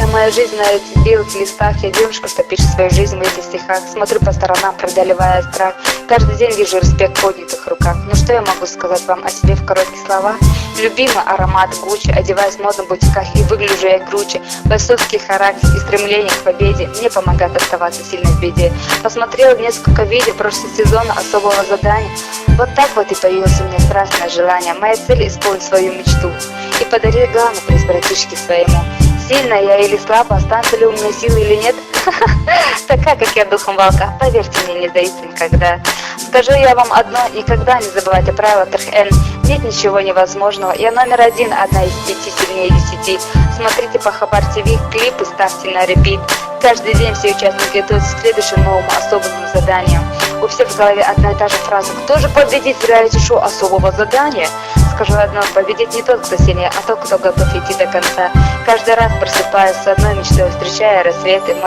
Вся моя жизнь на этих белых листах. Я девушка, что пишет свою жизнь в этих стихах. Смотрю по сторонам, преодолевая страх. Каждый день вижу респект в поднятых руках. Ну что я могу сказать вам о себе в коротких словах? Любимый аромат Гуччи, одеваюсь в модных бутиках и выгляжу я круче. Бойцовский характер и стремление к победе мне помогает оставаться сильной в беде. Посмотрел несколько видео прошлого сезона особого задания. Вот так вот и появилось у меня страстное желание. Моя цель — исполнить свою мечту и подарить главный приз братишке своему. Сильная я или слабо, останутся ли у меня силы или нет? Такая, как я духом волка, поверьте мне, не сдается никогда. Скажу я вам одно: никогда не забывайте правила 3N. Нет ничего невозможного. Я номер один, одна из 5, сильнее 10. Смотрите по Хабар ТВ, клипы ставьте на репит. Каждый день все участники готовятся к следующему новому особому заданию. У всех в голове одна и та же фраза: кто же победит в реалити-шоу особого задания? Скажу одно: победит не тот, кто сильнее, а тот, кто готов идти до конца. Каждый раз просыпаюсь с одной мечтой, встречая рассветы.